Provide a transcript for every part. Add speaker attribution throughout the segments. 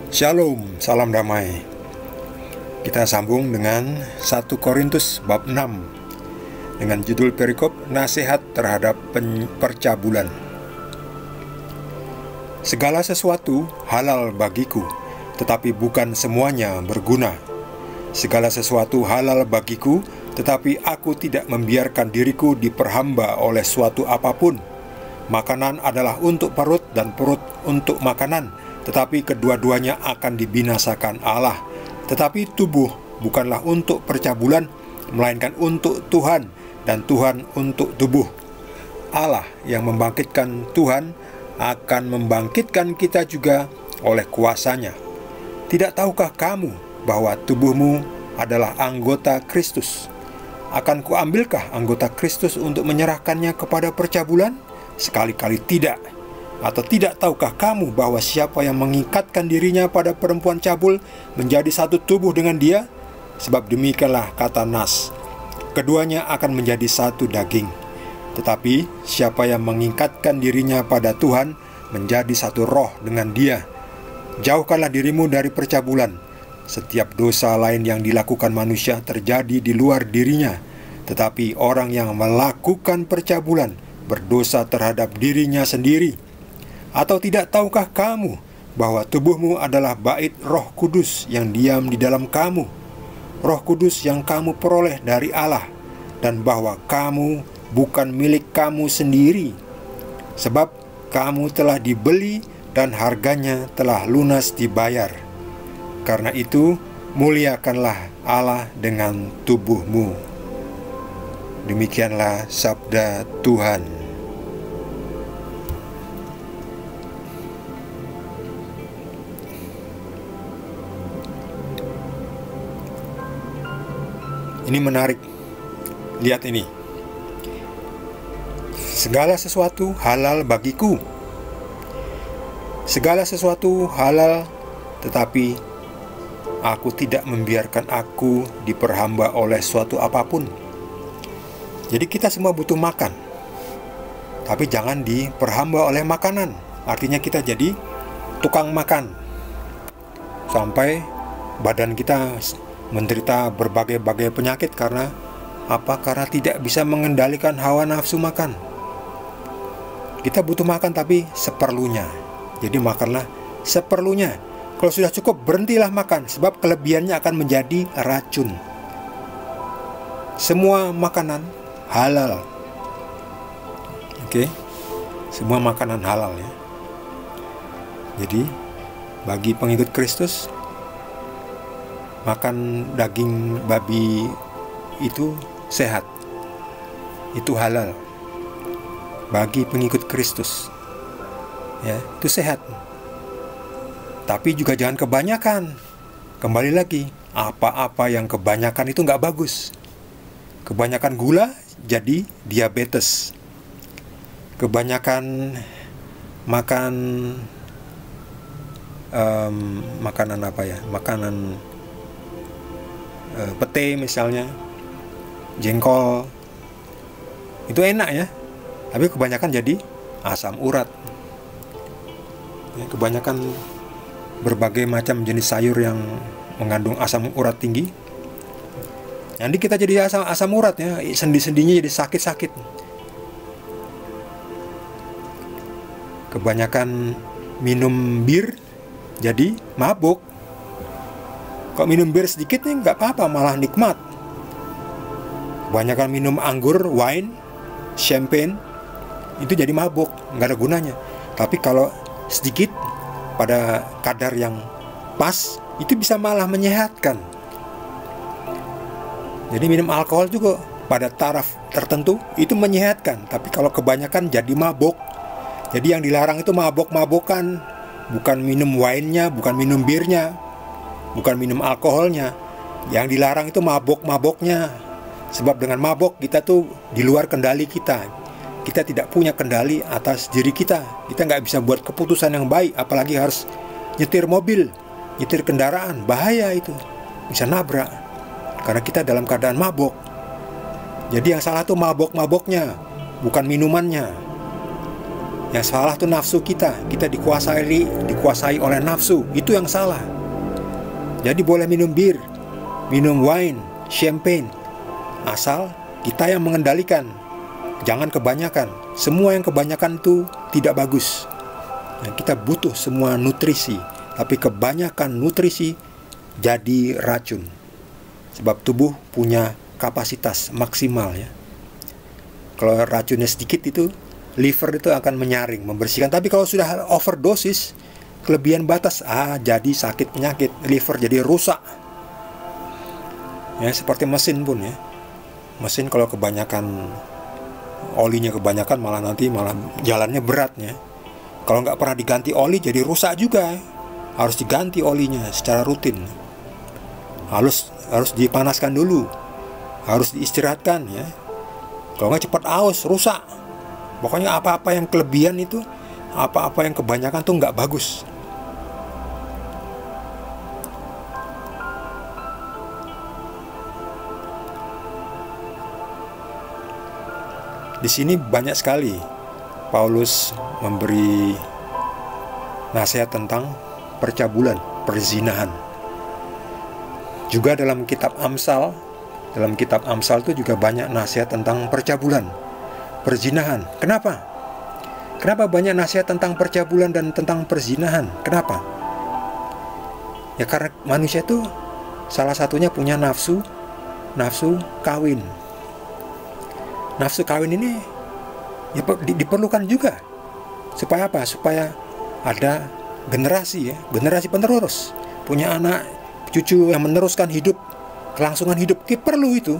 Speaker 1: Shalom, salam damai. Kita sambung dengan 1 Korintus bab 6 dengan judul perikop nasihat terhadap percabulan. Segala sesuatu halal bagiku, tetapi bukan semuanya berguna. Segala sesuatu halal bagiku, tetapi aku tidak membiarkan diriku diperhamba oleh suatu apapun. Makanan adalah untuk perut dan perut untuk makanan, tetapi kedua-duanya akan dibinasakan Allah. Tetapi tubuh bukanlah untuk percabulan, melainkan untuk Tuhan, dan Tuhan untuk tubuh. Allah yang membangkitkan Tuhan akan membangkitkan kita juga oleh kuasa-Nya. Tidak tahukah kamu bahwa tubuhmu adalah anggota Kristus? Akan kuambilkah anggota Kristus untuk menyerahkannya kepada percabulan? Sekali-kali tidak. Atau tidak tahukah kamu bahwa siapa yang mengikatkan dirinya pada perempuan cabul menjadi satu tubuh dengan dia? Sebab demikianlah kata Nas, keduanya akan menjadi satu daging. Tetapi siapa yang mengikatkan dirinya pada Tuhan menjadi satu roh dengan dia. Jauhkanlah dirimu dari percabulan. Setiap dosa lain yang dilakukan manusia terjadi di luar dirinya, tetapi orang yang melakukan percabulan berdosa terhadap dirinya sendiri. Atau tidak tahukah kamu bahwa tubuhmu adalah bait Roh Kudus yang diam di dalam kamu, Roh Kudus yang kamu peroleh dari Allah, dan bahwa kamu bukan milik kamu sendiri, sebab kamu telah dibeli dan harganya telah lunas dibayar. Karena itu, muliakanlah Allah dengan tubuhmu. Demikianlah sabda Tuhan. Ini menarik. Lihat ini. Segala sesuatu halal bagiku. Segala sesuatu halal, tetapi aku tidak membiarkan aku diperhamba oleh suatu apapun. Jadi kita semua butuh makan, tapi jangan diperhamba oleh makanan. Artinya kita jadi tukang makan sampai badan kita menderita berbagai-bagai penyakit. Karena apa? Karena tidak bisa mengendalikan hawa nafsu makan. Kita butuh makan tapi seperlunya. Jadi makanlah seperlunya. Kalau sudah cukup, berhentilah makan, sebab kelebihannya akan menjadi racun. Semua makanan halal. Oke? Semua makanan halal ya. Jadi bagi pengikut Kristus, makan daging babi itu sehat, itu halal. Bagi pengikut Kristus, ya, itu sehat. Tapi juga jangan kebanyakan. Kembali lagi, apa-apa yang kebanyakan itu nggak bagus. Kebanyakan gula jadi diabetes. Kebanyakan makan makanan apa ya? Makanan pete misalnya, jengkol, itu enak ya, tapi kebanyakan jadi asam urat. Kebanyakan berbagai macam jenis sayur yang mengandung asam urat tinggi, nanti kita jadi asam urat ya, sendi-sendinya jadi sakit-sakit. Kebanyakan minum bir jadi mabuk. Kalau minum bir sedikit nih nggak apa-apa, malah nikmat. Kebanyakan minum anggur, wine, champagne, itu jadi mabuk, nggak ada gunanya. Tapi kalau sedikit pada kadar yang pas, itu bisa malah menyehatkan. Jadi minum alkohol juga pada taraf tertentu itu menyehatkan. Tapi kalau kebanyakan jadi mabuk. Jadi yang dilarang itu mabok-mabokan, bukan minum wine-nya, bukan minum birnya, bukan minum alkoholnya. Yang dilarang itu mabok-maboknya. Sebab dengan mabok kita tuh di luar kendali kita. Kita tidak punya kendali atas diri kita. Kita nggak bisa buat keputusan yang baik. Apalagi harus nyetir mobil, nyetir kendaraan. Bahaya itu, bisa nabrak. Karena kita dalam keadaan mabok. Jadi yang salah tuh mabok-maboknya, bukan minumannya. Yang salah tuh nafsu kita. Kita dikuasai oleh nafsu. Itu yang salah. Jadi boleh minum bir, minum wine, champagne, asal kita yang mengendalikan. Jangan kebanyakan. Semua yang kebanyakan itu tidak bagus. Nah, kita butuh semua nutrisi, tapi kebanyakan nutrisi jadi racun. Sebab tubuh punya kapasitas maksimal ya. Kalau racunnya sedikit itu, liver itu akan menyaring, membersihkan. Tapi kalau sudah overdosis, kelebihan batas, jadi sakit penyakit, liver jadi rusak. Ya, seperti mesin pun ya. Mesin kalau kebanyakan olinya kebanyakan malah jalannya berat ya. Kalau nggak pernah diganti oli jadi rusak juga ya. Harus diganti olinya secara rutin. Harus dipanaskan dulu. Harus diistirahatkan ya. Kalau nggak cepat aus, rusak. Pokoknya apa-apa yang kelebihan itu, apa-apa yang kebanyakan tuh nggak bagus. Di sini banyak sekali Paulus memberi nasihat tentang percabulan, perzinahan. Juga dalam kitab Amsal itu juga banyak nasihat tentang percabulan, perzinahan. Kenapa? Kenapa banyak nasihat tentang percabulan dan tentang perzinahan? Kenapa? Ya karena manusia itu salah satunya punya nafsu kawin. Nafsu kawin ini ya diperlukan juga. Supaya apa? Supaya ada generasi penerus, punya anak, cucu yang meneruskan hidup, kelangsungan hidup. Perlu itu.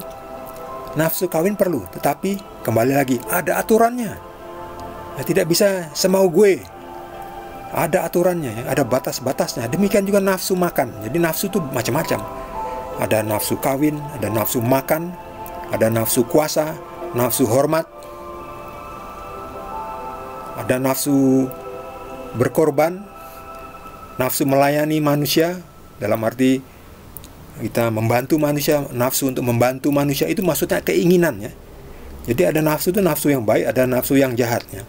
Speaker 1: Nafsu kawin perlu, tetapi kembali lagi ada aturannya. Ya, tidak bisa semau gue. Ada aturannya, ya, ada batas-batasnya. Demikian juga nafsu makan. Jadi nafsu itu macam-macam. Ada nafsu kawin, ada nafsu makan, ada nafsu kuasa, nafsu hormat, ada nafsu berkorban, nafsu melayani manusia, dalam arti kita membantu manusia. Nafsu untuk membantu manusia itu maksudnya keinginan ya. Jadi ada nafsu itu nafsu yang baik, ada nafsu yang jahat ya.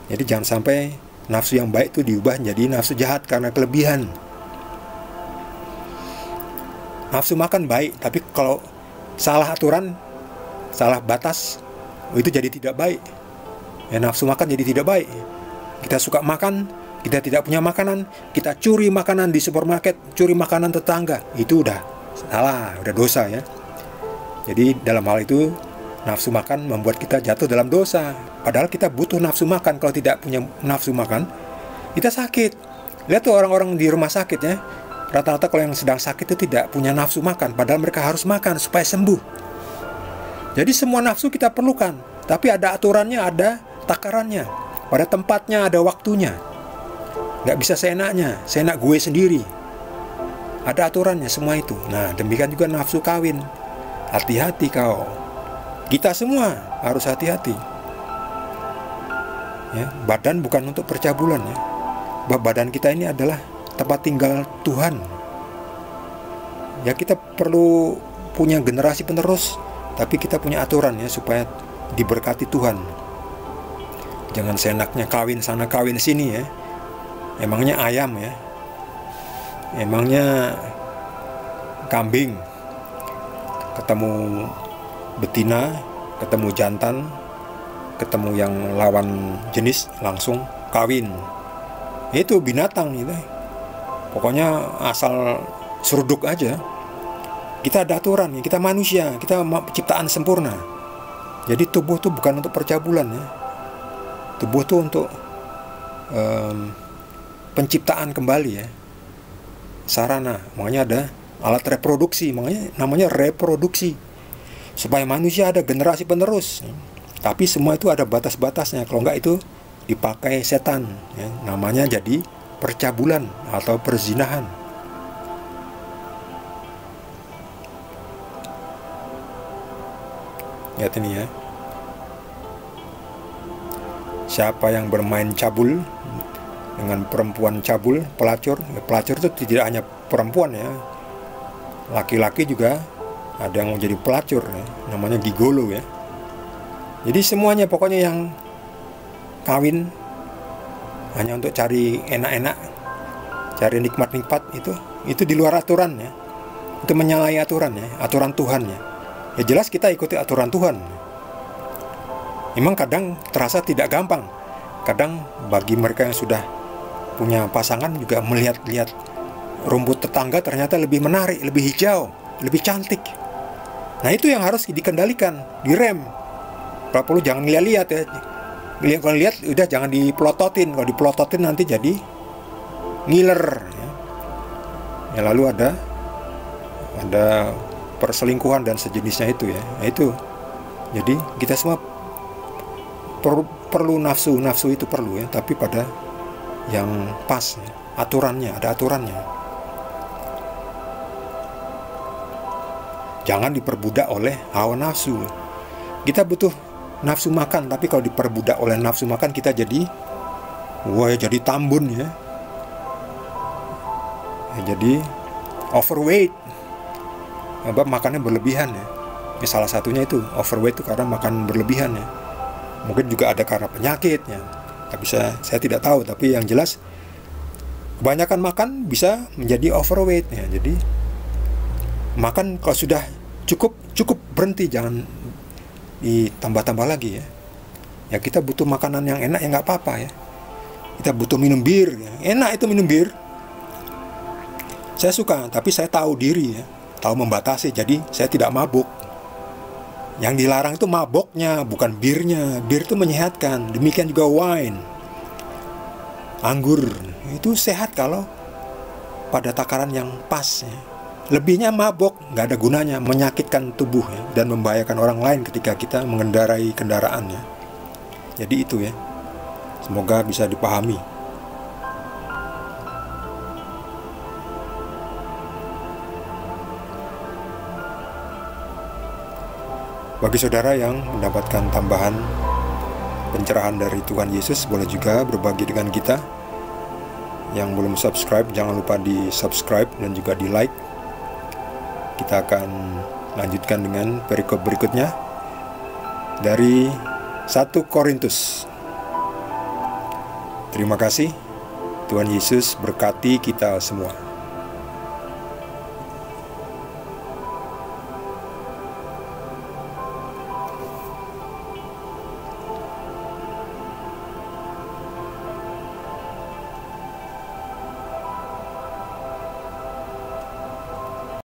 Speaker 1: Jadi jangan sampai nafsu yang baik itu diubah menjadi nafsu jahat karena kelebihan. Nafsu makan baik, tapi kalau salah aturan, salah batas, itu jadi tidak baik. Ya, nafsu makan jadi tidak baik. Kita suka makan, kita tidak punya makanan, kita curi makanan di supermarket, curi makanan tetangga, itu udah salah, udah dosa ya. Jadi dalam hal itu nafsu makan membuat kita jatuh dalam dosa. Padahal kita butuh nafsu makan. Kalau tidak punya nafsu makan, kita sakit. Lihat tuh orang-orang di rumah sakit ya. Rata-rata kalau yang sedang sakit itu tidak punya nafsu makan, padahal mereka harus makan supaya sembuh. Jadi semua nafsu kita perlukan, tapi ada aturannya, ada takarannya. Pada tempatnya, ada waktunya. Nggak bisa seenaknya, seenak gue sendiri. Ada aturannya semua itu. Nah, demikian juga nafsu kawin. Hati-hati kau. Kita semua harus hati-hati. Ya, badan bukan untuk percabulan ya. Badan kita ini adalah tempat tinggal Tuhan. Ya, kita perlu punya generasi penerus, tapi kita punya aturan ya supaya diberkati Tuhan. Jangan seenaknya kawin sana kawin sini ya. Emangnya ayam ya. Emangnya kambing. Ketemu betina, ketemu jantan, ketemu yang lawan jenis langsung kawin. Itu binatang itu. Pokoknya asal seruduk aja. Kita ada aturan, kita manusia, kita ciptaan sempurna. Jadi tubuh itu bukan untuk percabulan ya. Tubuh itu untuk penciptaan kembali ya. Sarana, makanya ada alat reproduksi, makanya namanya reproduksi. Supaya manusia ada generasi penerus. Tapi semua itu ada batas-batasnya. Kalau enggak itu dipakai setan ya. Namanya jadi percabulan atau perzinahan. Lihat ini ya. Siapa yang bermain cabul dengan perempuan cabul, pelacur. Pelacur itu tidak hanya perempuan ya. Laki-laki juga ada yang menjadi pelacur ya. Namanya gigolo ya. Jadi semuanya pokoknya yang kawin hanya untuk cari enak-enak, cari nikmat-nikmat, itu di luar aturan ya. Itu menyalahi aturan ya, aturan Tuhan ya. Ya jelas kita ikuti aturan Tuhan. Memang kadang terasa tidak gampang. Kadang bagi mereka yang sudah punya pasangan juga melihat-lihat rumput tetangga ternyata lebih menarik, lebih hijau, lebih cantik. Nah itu yang harus dikendalikan, direm. Kalau perlu jangan lihat-lihat ya. Kalau lihat udah jangan dipelototin. Kalau dipelototin nanti jadi ngiler ya. Ya lalu ada perselingkuhan dan sejenisnya itu ya. Nah, itu. Jadi kita semua perlu nafsu itu perlu ya, tapi pada yang pas ya. Aturannya, ada aturannya. Jangan diperbudak oleh hawa nafsu. Kita butuh nafsu makan, tapi kalau diperbudak oleh nafsu makan kita jadi jadi tambun ya. Jadi overweight. Makannya berlebihan ya. Salah satunya itu overweight itu karena makan berlebihan ya. Mungkin juga ada karena penyakit ya. Saya tidak tahu, tapi yang jelas kebanyakan makan bisa menjadi overweight ya. Jadi makan kalau sudah cukup berhenti, jangan ditambah-tambah lagi ya. Ya kita butuh makanan yang enak ya nggak apa-apa ya. Kita butuh minum bir ya. Enak itu minum bir. Saya suka, tapi saya tahu diri ya, tahu membatasi. Jadi saya tidak mabuk. Yang dilarang itu maboknya, bukan birnya. Bir itu menyehatkan. Demikian juga wine, anggur itu sehat kalau pada takaran yang pas ya. Lebihnya mabok, nggak ada gunanya, menyakitkan tubuh ya, dan membahayakan orang lain ketika kita mengendarai kendaraan ya. Jadi itu ya, semoga bisa dipahami. Bagi saudara yang mendapatkan tambahan pencerahan dari Tuhan Yesus, boleh juga berbagi dengan kita. Yang belum subscribe, jangan lupa di subscribe dan juga di like. Kita akan lanjutkan dengan perikop berikutnya dari 1 Korintus. Terima kasih. Tuhan Yesus berkati kita semua.